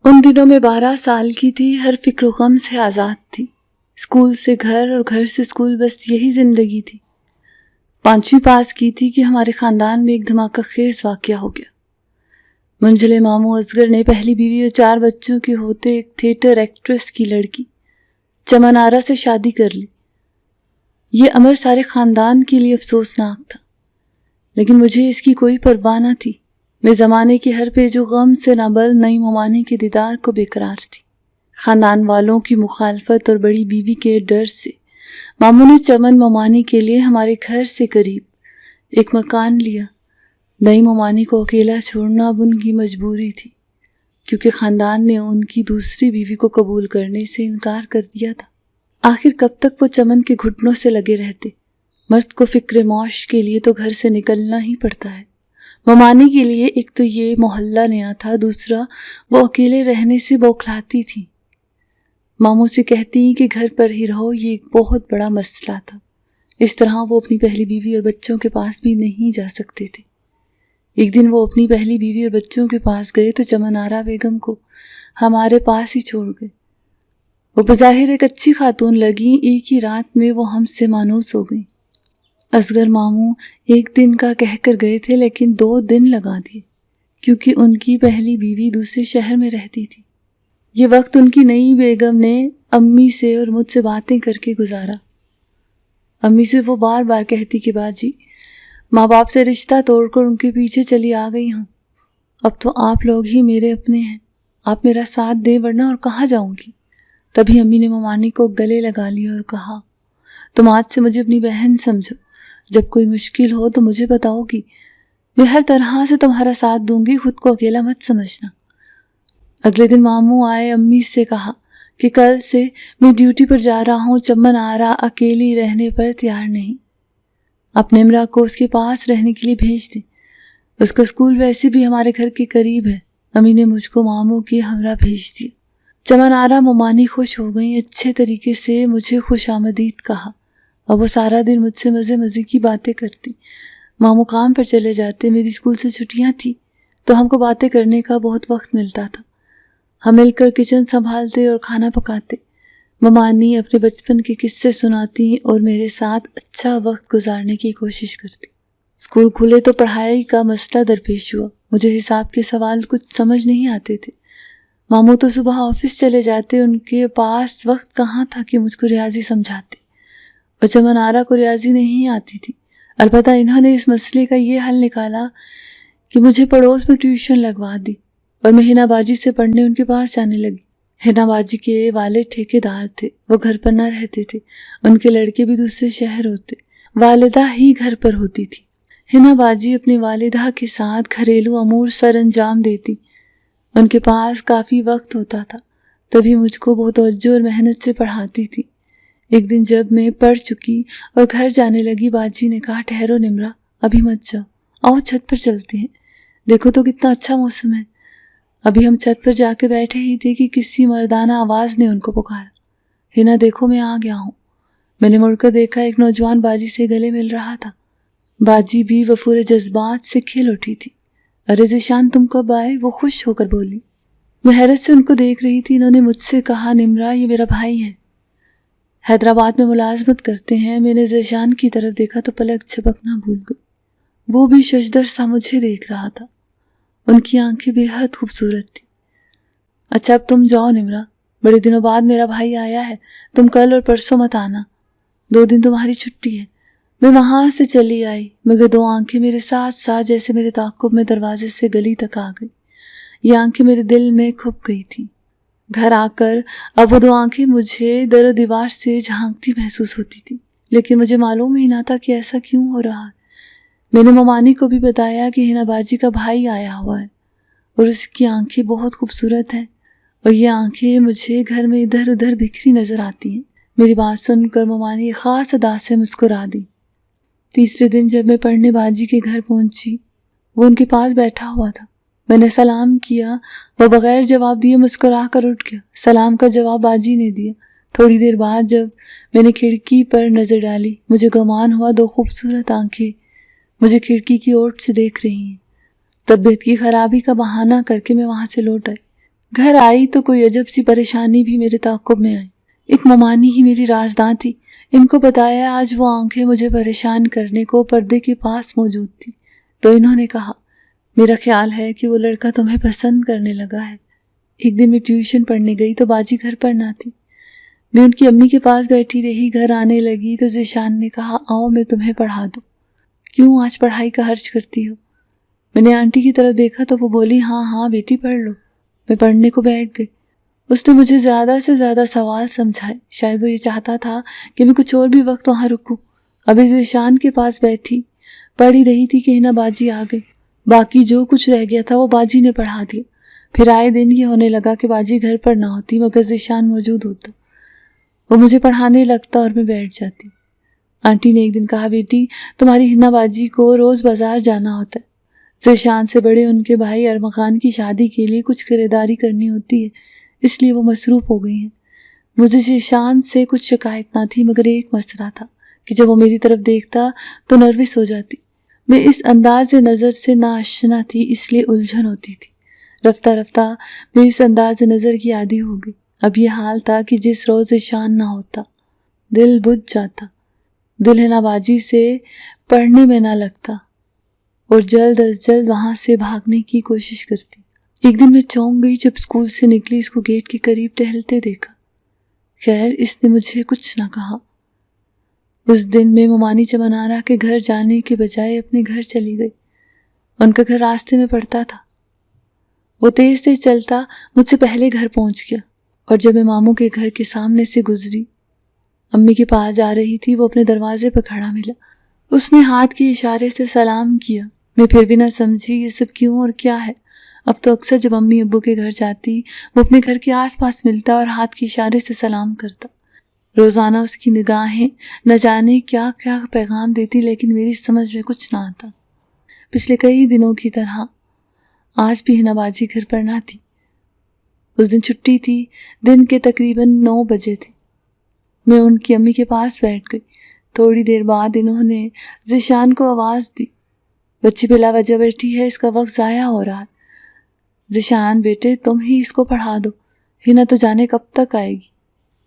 ان دنوں میں 12 سال کی تھی، ہر فکر و غم سے آزاد تھی۔ اسکول سے گھر اور گھر سے اسکول، بس یہی زندگی تھی۔ 5ویں پاس کی تھی کہ ہمارے خاندان میں ایک دھماکہ خیز واقعہ ہو گیا۔ منجلے ماموں اصغر نے پہلی بیوی اور 4 بچوں کے ہوتے ایک تھیٹر ایکٹریس کی لڑکی چمن آرا سے شادی کر لی۔ یہ امر سارے خاندان کے لیے افسوسناک تھا، لیکن مجھے اس کی کوئی پرواہ نہ تھی۔ میں زمانے کے ہر پیچ و غم سے نابلد نئی ممانی کے دیدار کو بے قرار تھی۔ خاندان والوں کی مخالفت اور بڑی بیوی کے ڈر سے ماموں نے چمن ممانی کے لیے ہمارے گھر سے قریب ایک مکان لیا۔ نئی ممانی کو اکیلا چھوڑنا اب ان کی مجبوری تھی، کیونکہ خاندان نے ان کی دوسری بیوی کو قبول کرنے سے انکار کر دیا تھا۔ آخر کب تک وہ چمن کے گھٹنوں سے لگے رہتے؟ مرد کو فکر معاش کے لیے تو گھر سے نکلنا ہی پڑتا ہے۔ ممانی کے لیے ایک تو یہ محلہ نیا تھا، دوسرا وہ اکیلے رہنے سے بوکھلاتی تھی۔ ماموں سے کہتی کہ گھر پر ہی رہو، یہ ایک بہت بڑا مسئلہ تھا۔ اس طرح وہ اپنی پہلی بیوی اور بچوں کے پاس بھی نہیں جا سکتے تھے۔ ایک دن وہ اپنی پہلی بیوی اور بچوں کے پاس گئے تو چمن آرا بیگم کو ہمارے پاس ہی چھوڑ گئے۔ وہ بظاہر ایک اچھی خاتون لگیں، ایک ہی رات میں وہ ہم سے مانوس ہو گئیں۔ اصغر ماموں ایک دن کا کہہ کر گئے تھے، لیکن 2 دن لگا دیے، کیونکہ ان کی پہلی بیوی دوسرے شہر میں رہتی تھی۔ یہ وقت ان کی نئی بیگم نے امی سے اور مجھ سے باتیں کر کے گزارا۔ امی سے وہ بار بار کہتی کہ باجی، ماں باپ سے رشتہ توڑ کر ان کے پیچھے چلی آ گئی ہوں، اب تو آپ لوگ ہی میرے اپنے ہیں، آپ میرا ساتھ دیں ورنہ اور کہاں جاؤں گی۔ تبھی امی نے ممانی کو گلے لگا لیا اور کہا، تم آج سے مجھے اپنی بہن سمجھو، جب کوئی مشکل ہو تو مجھے بتاؤ گی، میں ہر طرح سے تمہارا ساتھ دوں گی، خود کو اکیلا مت سمجھنا۔ اگلے دن ماموں آئے، امی سے کہا کہ کل سے میں ڈیوٹی پر جا رہا ہوں، چمن آرا اکیلی رہنے پر تیار نہیں، آپ نمرا کو اس کے پاس رہنے کے لیے بھیج دیں، اس کا اسکول ویسے بھی ہمارے گھر کے قریب ہے۔ امی نے مجھ کو ماموں کے ہمراہ بھیج دیا۔ چمن آرا ممانی خوش ہو گئیں، اچھے طریقے سے مجھے خوش آمدید کہا، اور وہ سارا دن مجھ سے مزے کی باتیں کرتی۔ ماموں کام پر چلے جاتے، میری اسکول سے چھٹیاں تھی تو ہم کو باتیں کرنے کا بہت وقت ملتا تھا۔ ہم مل کر کچن سنبھالتے اور کھانا پکاتے۔ ممانی اپنے بچپن کے قصے سناتی اور میرے ساتھ اچھا وقت گزارنے کی کوشش کرتی۔ اسکول کھلے تو پڑھائی کا مسئلہ درپیش ہوا۔ مجھے حساب کے سوال کچھ سمجھ نہیں آتے تھے۔ ماموں تو صبح آفس چلے جاتے، ان کے پاس وقت کہاں تھا کہ مجھ کو ریاضی سمجھاتے، اور چمن آرا کو ریاضی نہیں آتی تھی۔ البتہ انہوں نے اس مسئلے کا یہ حل نکالا کہ مجھے پڑوس میں ٹیوشن لگوا دی اور میں ہنا باجی سے پڑھنے ان کے پاس جانے لگی۔ ہنا باجی کے والد ٹھیکیدار تھے، وہ گھر پر نہ رہتے تھے، ان کے لڑکے بھی دوسرے شہر ہوتے، والدہ ہی گھر پر ہوتی تھی۔ ہنا باجی اپنی والدہ کے ساتھ گھریلو امور سر انجام دیتی، ان کے پاس کافی وقت ہوتا تھا، تبھی مجھ کو بہت توجہ اور محنت سے پڑھاتی تھی۔ ایک دن جب میں پڑھ چکی اور گھر جانے لگی، باجی نے کہا، ٹھہرو نمرا، ابھی مت جاؤ، آؤ چھت پر چلتے ہیں، دیکھو تو کتنا اچھا موسم ہے۔ ابھی ہم چھت پر جا کے بیٹھے ہی تھے کہ کسی مردانہ آواز نے ان کو پکارا، ہنا دیکھو میں آ گیا ہوں۔ میں نے مڑ کر دیکھا، ایک نوجوان باجی سے گلے مل رہا تھا۔ باجی بھی وفور جذبات سے کھل اٹھی تھی۔ ارے ذیشان، تم کب آئے؟ وہ خوش ہو کر بولی۔ میں حیرت سے ان کو دیکھ رہی تھی۔ انہوں نے مجھ سے کہا، نمرا، یہ میرا بھائی ہے، حیدرآباد میں ملازمت کرتے ہیں۔ میں نے ذیشان کی طرف دیکھا تو پلک جھپکنا بھول گئی۔ وہ بھی ششدر سا مجھے دیکھ رہا تھا، ان کی آنکھیں بے حد خوبصورت تھی۔ اچھا اب تم جاؤ نمرا، بڑے دنوں بعد میرا بھائی آیا ہے، تم کل اور پرسوں مت آنا، 2 دن تمہاری چھٹی ہے۔ میں وہاں سے چلی آئی، مگر 2 آنکھیں میرے ساتھ ساتھ جیسے میرے تعاقب میں دروازے سے گلی تک آ گئی۔ یہ آنکھیں میرے دل میں کھپ گئی تھیں۔ گھر آ کر اب وہ 2 آنکھیں مجھے در و دیوار سے جھانکتی محسوس ہوتی تھی، لیکن مجھے معلوم ہی نہ تھا کہ ایسا کیوں ہو رہا ہے۔ میں نے ممانی کو بھی بتایا کہ ہنا باجی کا بھائی آیا ہوا ہے اور اس کی آنکھیں بہت خوبصورت ہیں، اور یہ آنکھیں مجھے گھر میں ادھر ادھر بکھری نظر آتی ہیں۔ میری بات سن کر ممانی ایک خاص ادا سے مسکرا دی۔ تیسرے دن جب میں پڑھنے باجی کے گھر پہنچی، وہ ان کے پاس بیٹھا ہوا تھا۔ میں نے سلام کیا، وہ بغیر جواب دیے مسکرا کر اٹھ گیا۔ سلام کا جواب باجی نے دیا۔ تھوڑی دیر بعد جب میں نے کھڑکی پر نظر ڈالی، مجھے گمان ہوا 2 خوبصورت آنکھیں مجھے کھڑکی کی اوٹ سے دیکھ رہی ہیں۔ طبیعت کی خرابی کا بہانہ کر کے میں وہاں سے لوٹ آئی۔ گھر آئی تو کوئی عجب سی پریشانی بھی میرے تعاقب میں آئی۔ ایک ممانی ہی میری رازداں تھی۔ ان کو بتایا آج وہ آنکھیں مجھے پریشان کرنے کو پردے کے پاس موجود تھی، تو انہوں نے کہا میرا خیال ہے کہ وہ لڑکا تمہیں پسند کرنے لگا ہے۔ ایک دن میں ٹیوشن پڑھنے گئی تو باجی گھر پر نہ تھی۔ میں ان کی امی کے پاس بیٹھی رہی، گھر آنے لگی تو ذیشان نے کہا آؤ میں تمہیں پڑھا دوں۔ کیوں آج پڑھائی کا حرج کرتی ہو؟ میں نے آنٹی کی طرف دیکھا تو وہ بولی ہاں ہاں بیٹی پڑھ لو۔ میں پڑھنے کو بیٹھ گئی۔ اس نے مجھے زیادہ سے زیادہ سوال سمجھائے، شاید وہ یہ چاہتا تھا کہ میں کچھ اور بھی وقت وہاں رکوں۔ ابھی ذیشان کے پاس بیٹھی پڑھ ہی رہی تھی کہ ہنا باجی آ گئی۔ باقی جو کچھ رہ گیا تھا وہ باجی نے پڑھا دیا۔ پھر آئے دن یہ ہونے لگا کہ باجی گھر پر نہ ہوتی مگر ذیشان موجود ہوتا۔ وہ مجھے پڑھانے لگتا اور میں بیٹھ جاتی۔ آنٹی نے ایک دن کہا بیٹی تمہاری ہنا باجی کو روز بازار جانا ہوتا ہے، ذیشان سے بڑے ان کے بھائی ارمغان کی شادی کے لیے کچھ خریداری کرنی ہوتی ہے، اس لیے وہ مصروف ہو گئی ہیں۔ مجھے ذیشان سے کچھ شکایت نہ تھی مگر ایک مسئلہ تھا کہ جب وہ میری طرف دیکھتا تو نروس ہو جاتی۔ میں اس انداز نظر سے ناآشنا تھی اس لیے الجھن ہوتی تھی۔ رفتہ رفتہ میں اس انداز نظر کی عادی ہو گئی۔ اب یہ حال تھا کہ جس روز ذیشان نہ ہوتا دل بجھ جاتا، دل ہنا باجی سے پڑھنے میں نہ لگتا اور جلد از جلد وہاں سے بھاگنے کی کوشش کرتی۔ ایک دن میں چونک گئی جب اسکول سے نکلی، اس کو گیٹ کے قریب ٹہلتے دیکھا۔ خیر اس نے مجھے کچھ نہ کہا۔ اس دن میں ممانی چمنارا کے گھر جانے کے بجائے اپنے گھر چلی گئی۔ ان کا گھر راستے میں پڑتا تھا۔ وہ تیز تیز چلتا مجھ سے پہلے گھر پہنچ گیا، اور جب میں ماموں کے گھر کے سامنے سے گزری امی کے پاس جا رہی تھی، وہ اپنے دروازے پر کھڑا ملا۔ اس نے ہاتھ کے اشارے سے سلام کیا۔ میں پھر بھی نہ سمجھی یہ سب کیوں اور کیا ہے۔ اب تو اکثر جب امی ابو کے گھر جاتی وہ اپنے گھر کے آس پاس ملتا اور ہاتھ کے اشارے سے سلام کرتا۔ روزانہ اس کی نگاہیں نہ جانے کیا کیا پیغام دیتی، لیکن میری سمجھ میں کچھ نہ آتا۔ پچھلے کئی دنوں کی طرح آج بھی ہنا باجی گھر پر نہ تھی۔ اس دن چھٹی تھی، دن کے تقریباً 9 بجے تھے۔ میں ان کی امی کے پاس بیٹھ گئی۔ تھوڑی دیر بعد انہوں نے ذیشان کو آواز دی، بچی بلا وجہ بیٹھی ہے، اس کا وقت ضائع ہو رہا ہے۔ ذیشان بیٹے تم ہی اس کو پڑھا دو، ہنا تو جانے کب تک آئے گی۔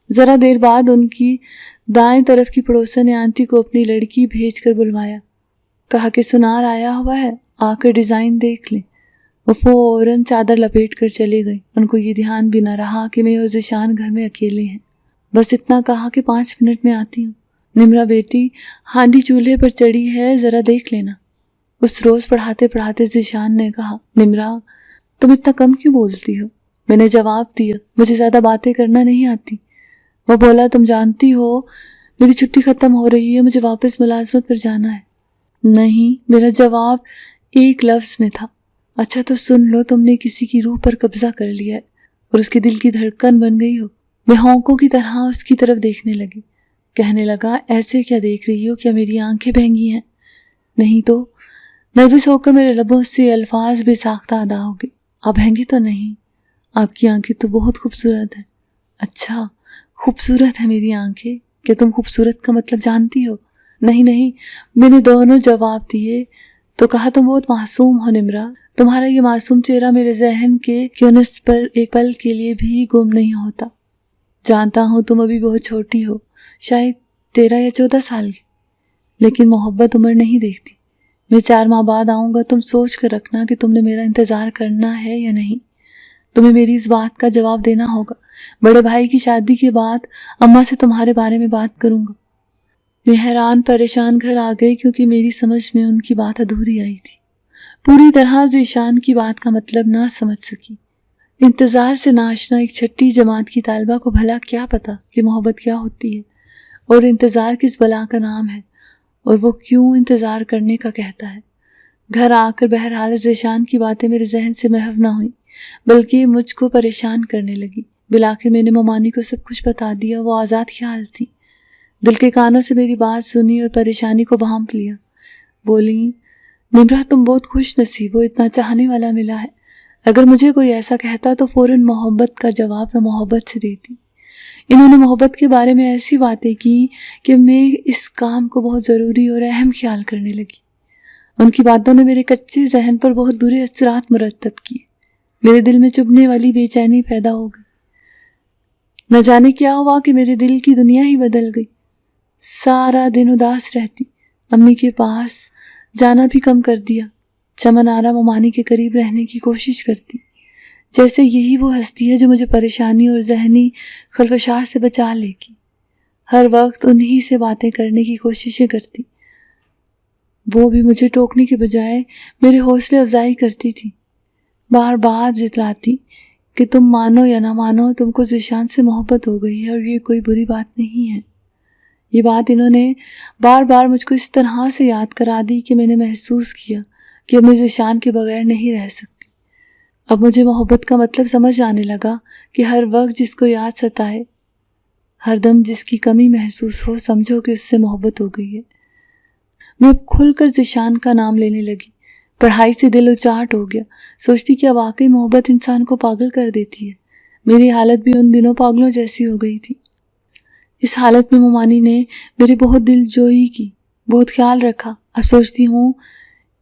ذرا دیر بعد ان کی دائیں طرف کی پڑوسن نے آنٹی کو اپنی لڑکی بھیج کر بلوایا، کہا کہ سنار آیا ہوا ہے، آ کر ڈیزائن دیکھ لیں۔ وہ فوراً چادر لپیٹ کر چلے گئی۔ ان کو یہ دھیان بھی نہ رہا کہ میں اور ذیشان گھر میں اکیلے ہیں۔ بس اتنا کہا کہ 5 منٹ میں آتی ہوں۔ نمرا بیٹی ہانڈی چولہے پر چڑھی ہے، ذرا دیکھ لینا۔ اس روز پڑھاتے پڑھاتے ذیشان نے کہا نمرا تم اتنا کم کیوں بولتی ہو؟ میں نے جواب دیا مجھے زیادہ باتیں کرنا نہیں آتی۔ وہ بولا تم جانتی ہو میری چھٹی ختم ہو رہی ہے، مجھے واپس ملازمت پر جانا ہے۔ نہیں، میرا جواب ایک لفظ میں تھا۔ اچھا تو سن لو، تم نے کسی کی روح پر قبضہ کر لیا ہے اور اس کے دل کی دھڑکن بن گئی ہو۔ میں ہونکوں کی طرح اس کی طرف دیکھنے لگی۔ کہنے لگا ایسے کیا دیکھ رہی ہو، کیا میری آنکھیں بھینگی ہیں؟ نہیں تو۔ نروس ہو کر میرے لبوں سے الفاظ بے ساختہ ادا ہو گئی۔ آپ بھینگی تو نہیں، آپ کی آنکھیں تو بہت خوبصورت ہیں۔ اچھا خوبصورت ہے میری آنکھیں؟ کیا تم خوبصورت کا مطلب جانتی ہو؟ نہیں نہیں، میں نے دونوں جواب دیے۔ تو کہا تم بہت معصوم ہو نمرا، تمہارا یہ معصوم چہرہ میرے ذہن کے کیونس پر ایک پل کے لیے بھی گم نہیں ہوتا۔ جانتا ہوں تم ابھی بہت چھوٹی ہو، شاید 13 یا 14 سال کی، لیکن محبت عمر نہیں دیکھتی۔ میں 4 ماہ بعد آؤں گا، تم سوچ کر رکھنا کہ تم نے میرا انتظار کرنا ہے یا نہیں۔ تمہیں میری اس بات کا جواب دینا ہوگا۔ بڑے بھائی کی شادی کے بعد اماں سے تمہارے بارے میں بات کروں گا۔ میں حیران پریشان گھر آ گئی کیونکہ میری سمجھ میں ان کی بات ادھوری آئی تھی۔ پوری طرح ذیشان کی بات کا مطلب نہ سمجھ سکی۔ انتظار سے ناشنا ایک 6ٹھی جماعت کی طالبہ کو بھلا کیا پتا کہ محبت کیا ہوتی ہے اور انتظار کس بلا کا نام ہے اور وہ کیوں انتظار کرنے کا کہتا ہے۔ گھر آ کر بہرحال ذیشان کی باتیں میرے ذہن سے محو نہ ہوئیں بلکہ مجھ کو پریشان کرنے لگی۔ بالآخر میں نے ممانی کو سب کچھ بتا دیا۔ وہ آزاد خیال تھی، دل کے کانوں سے میری بات سنی اور پریشانی کو بھانپ لیا۔ بولی نمرا تم بہت خوش نصیب ہو، اتنا چاہنے والا ملا ہے۔ اگر مجھے کوئی ایسا کہتا تو فوراً محبت کا جواب نہ محبت سے دیتی۔ انہوں نے محبت کے بارے میں ایسی باتیں کی کہ میں اس کام کو بہت ضروری اور اہم خیال کرنے لگی۔ ان کی باتوں نے میرے کچے ذہن پر بہت برے اثرات مرتب کیے۔ میرے دل میں چبھنے والی بے چینی پیدا ہو گئی۔ نہ جانے کیا ہوا کہ میرے دل کی دنیا ہی بدل گئی۔ سارا دن اداس رہتی، امی کے پاس جانا بھی کم کر دیا، چمن آرا ممانی کے قریب رہنے کی کوشش کرتی، جیسے یہی وہ ہستی ہے جو مجھے پریشانی اور ذہنی خلفشار سے بچا لے گی۔ ہر وقت انہی سے باتیں کرنے کی کوششیں کرتی، وہ بھی مجھے ٹوکنے کے بجائے میرے حوصلے افزائی کرتی تھی، بار بار جتلاتی کہ تم مانو یا نہ مانو تم کو ذیشان سے محبت ہو گئی ہے اور یہ کوئی بری بات نہیں ہے۔ یہ بات انہوں نے بار بار مجھ کو اس طرح سے یاد کرا دی کہ میں نے محسوس کیا کہ اب میں ذیشان کے بغیر نہیں رہ سکتی۔ اب مجھے محبت کا مطلب سمجھ آنے لگا کہ ہر وقت جس کو یاد ستائے، ہر دم جس کی کمی محسوس ہو، سمجھو کہ اس سے محبت ہو گئی ہے۔ میں اب کھل کر ذیشان کا نام لینے لگی، پڑھائی سے دل اچاٹ ہو گیا، سوچتی کہ واقعی محبت انسان کو پاگل کر دیتی ہے۔ میری حالت بھی ان دنوں پاگلوں جیسی ہو گئی تھی۔ اس حالت میں ممانی نے میری بہت دل جوئی کی، بہت خیال رکھا۔ اب سوچتی ہوں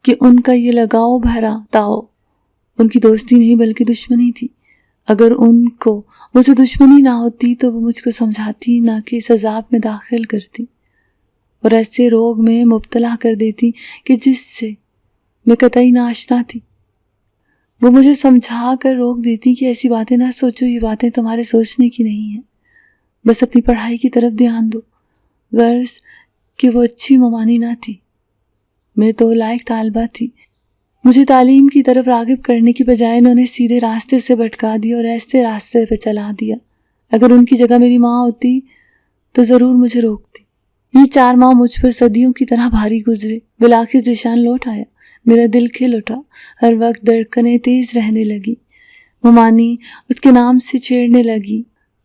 کہ ان کا یہ لگاؤ بھرا تاؤ ان کی دوستی نہیں بلکہ دشمنی تھی۔ اگر ان کو مجھ سے دشمنی نہ ہوتی تو وہ مجھ کو سمجھاتی، نہ کہ اس عذاب میں داخل کرتی اور ایسے روگ میں مبتلا کر دیتی کہ جس سے میں قطعی ناآشنا تھی۔ وہ مجھے سمجھا کر روک دیتی کہ ایسی باتیں نہ سوچو، یہ باتیں تمہارے سوچنے کی نہیں ہیں، بس اپنی پڑھائی کی طرف دھیان دو۔ غرض کہ وہ اچھی ممانی نہ تھی، میں تو لائق طالبہ تھی۔ مجھے تعلیم کی طرف راغب کرنے کی بجائے انہوں نے سیدھے راستے سے بھٹکا دیا اور ایسے راستے پہ چلا دیا۔ اگر ان کی جگہ میری ماں ہوتی تو ضرور مجھے روکتی۔ یہ 4 ماہ مجھ پر صدیوں کی طرح بھاری گزرے۔ بالآخر ذیشان لوٹ آیا، میرا دل کھل اٹھا، ہر وقت دھڑکنیں تیز رہنے لگی۔ ممانی اس کے نام سے چھیڑنے لگی۔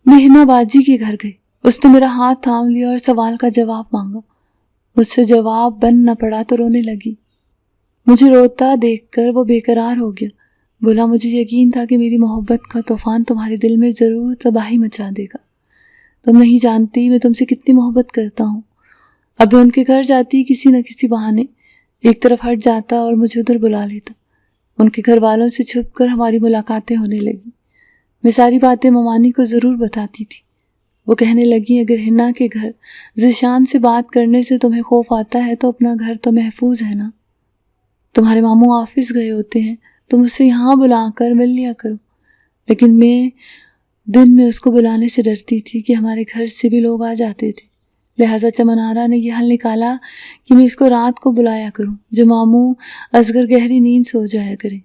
میں ہنا باجی کے گھر گئی، اس نے میرا ہاتھ تھام لیا اور سوال کا جواب مانگا۔ مجھ سے جواب بن نہ پڑا تو رونے لگی۔ مجھے روتا دیکھ کر وہ بے قرار ہو گیا، بولا مجھے یقین تھا کہ میری محبت کا طوفان تمہارے دل میں ضرور تباہی مچا دے گا۔ تم نہیں جانتی میں تم سے کتنی محبت کرتا ہوں۔ اب میں ان کے گھر جاتی کسی نہ کسی بہانے، ایک طرف ہٹ جاتا اور مجھے ادھر بلا لیتا۔ ان کے گھر والوں سے چھپ کر ہماری ملاقاتیں ہونے لگی۔ میں ساری باتیں ممانی کو ضرور بتاتی تھی۔ وہ کہنے لگی اگر ہنا کے گھر ذیشان سے بات کرنے سے تمہیں خوف آتا ہے تو اپنا گھر تو محفوظ ہے نا، تمہارے ماموں آفس گئے ہوتے ہیں، تم اسے یہاں بلا کر مل لیا کرو۔ لیکن میں دن میں اس کو بلانے سے ڈرتی تھی کہ ہمارے گھر سے بھی لوگ آ جاتے تھے، لہٰذا چمن آرا نے یہ حل نکالا کہ میں اس کو رات کو بلایا کروں جب ماموں اصغر گہری نیند سے ہو جایا کرے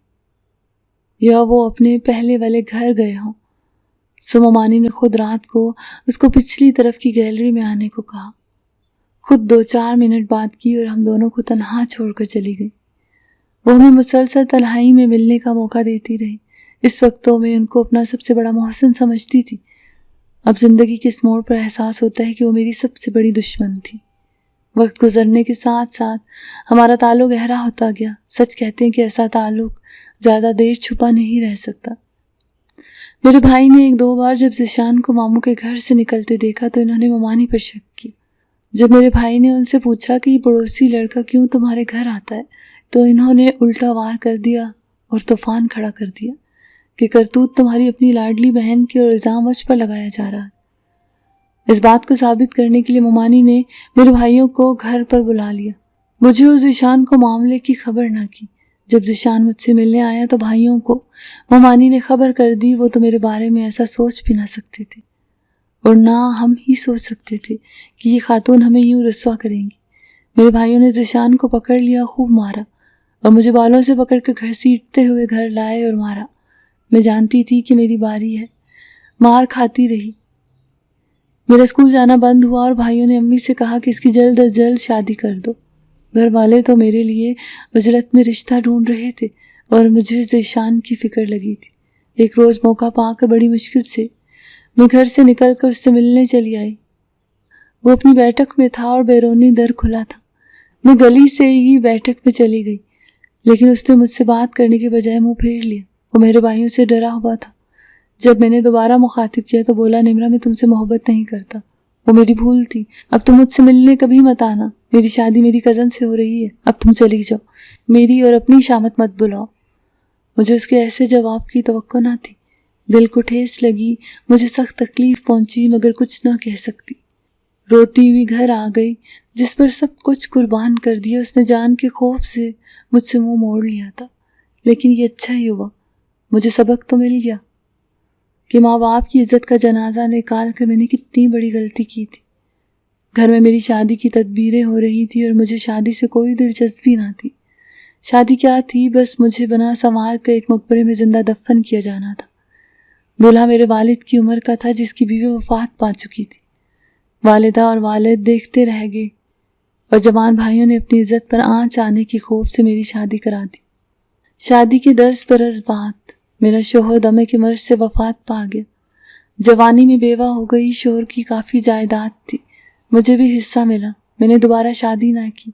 یا وہ اپنے پہلے والے گھر گئے ہوں۔ سو ممانی نے خود رات کو اس کو پچھلی طرف کی گیلری میں آنے کو کہا، خود 2-4 منٹ بات کی اور ہم دونوں کو تنہا چھوڑ کر چلی گئی۔ وہ ہمیں مسلسل تنہائی میں ملنے کا موقع دیتی رہی۔ اس وقت تو میں ان کو اپنا سب سے بڑا محسن سمجھتی تھی۔ اب زندگی کے اس موڑ پر احساس ہوتا ہے کہ وہ میری سب سے بڑی دشمن تھی۔ وقت گزرنے کے ساتھ ساتھ ہمارا تعلق گہرا ہوتا گیا۔ سچ کہتے ہیں کہ ایسا تعلق زیادہ دیر چھپا نہیں رہ سکتا۔ میرے بھائی نے 1-2 بار جب ذیشان کو ماموں کے گھر سے نکلتے دیکھا تو انہوں نے ممانی پر شک کیا۔ جب میرے بھائی نے ان سے پوچھا کہ یہ پڑوسی لڑکا کیوں تمہارے گھر آتا ہے تو انہوں نے الٹا وار کر دیا اور طوفان کھڑا کر دیا کہ کرتوت تمہاری اپنی لاڈلی بہن کی اور الزام مجھ پر لگایا جا رہا ہے۔ اس بات کو ثابت کرنے کے لیے ممانی نے میرے بھائیوں کو گھر پر بلا لیا۔ مجھے اور ذیشان کو معاملے کی خبر نہ کی۔ جب ذیشان مجھ سے ملنے آیا تو بھائیوں کو ممانی نے خبر کر دی۔ وہ تو میرے بارے میں ایسا سوچ بھی نہ سکتے تھے اور نہ ہم ہی سوچ سکتے تھے کہ یہ خاتون ہمیں یوں رسوا کریں گی۔ میرے بھائیوں نے ذیشان کو پکڑ لیا، خوب مارا اور مجھے بالوں سے پکڑ کر گھسیٹتے ہوئے گھر لائے اور مارا۔ میں جانتی تھی کہ میری باری ہے، مار کھاتی رہی۔ میرا اسکول جانا بند ہوا اور بھائیوں نے امی سے کہا کہ اس کی جلد از جلد شادی کر دو۔ گھر والے تو میرے لیے اجرت میں رشتہ ڈھونڈ رہے تھے اور مجھے ذیشان کی فکر لگی تھی۔ ایک روز موقع پا کر بڑی مشکل سے میں گھر سے نکل کر اس سے ملنے چلی آئی۔ وہ اپنی بیٹھک میں تھا اور بیرونی در کھلا تھا۔ میں گلی سے ہی بیٹھک میں چلی گئی، لیکن اس نے مجھ سے بات کرنے کے بجائے منہ پھیر لیا۔ وہ میرے بھائیوں سے ڈرا ہوا تھا۔ جب میں نے دوبارہ مخاطب کیا تو بولا نمرا میں تم سے محبت نہیں کرتا، وہ میری بھول تھی، اب تم مجھ سے ملنے کبھی مت آنا، میری شادی میری کزن سے ہو رہی ہے، اب تم چلی جاؤ، میری اور اپنی شامت مت بلاؤ۔ مجھے اس کے ایسے جواب کی توقع نہ تھی۔ دل کو ٹھیس لگی، مجھے سخت تکلیف پہنچی، مگر کچھ نہ کہہ سکتی۔ روتی ہوئی گھر آ گئی۔ جس پر سب کچھ قربان کر دیا، اس نے جان کے خوف سے مجھ سے منہ موڑ لیا تھا، لیکن یہ اچھا ہی ہوا۔ مجھے سبق تو مل گیا کہ ماں باپ کی عزت کا جنازہ نکال کر میں نے کتنی بڑی غلطی کی تھی۔ گھر میں میری شادی کی تدبیریں ہو رہی تھی اور مجھے شادی سے کوئی دلچسپی نہ تھی۔ شادی کیا تھی، بس مجھے بنا سنوار کر ایک مقبرے میں زندہ دفن کیا جانا تھا۔ دولہا میرے والد کی عمر کا تھا، جس کی بیوی وفات پا چکی تھی۔ والدہ اور والد دیکھتے رہ گئے اور جوان بھائیوں نے اپنی عزت پر آنچ آنے کی خوف سے میری شادی کرا دی۔ شادی کے 10 برس بعد میرا شوہر دمے کے مرض سے وفات پا گیا۔ جوانی میں بیوہ ہو گئی، شوہر کی کافی جائیداد تھی، مجھے بھی حصہ ملا۔ میں نے دوبارہ شادی نہ کی۔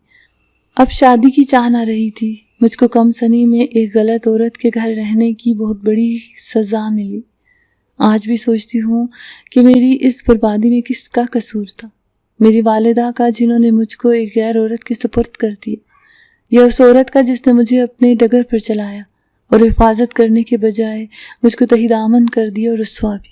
اب شادی کی چاہ نہ رہی تھی۔ مجھ کو کم سنی میں ایک غلط عورت کے گھر رہنے کی بہت بڑی سزا ملی۔ آج بھی سوچتی ہوں کہ میری اس بربادی میں کس کا قصور تھا؟ میری والدہ کا، جنہوں نے مجھ کو ایک غیر عورت کے سپرد کر دیا، یا اس عورت کا جس نے مجھے اپنے ڈگر پر چلایا اور حفاظت کرنے کے بجائے مجھ کو تہی دامن کر دیا اور رسوا بھی۔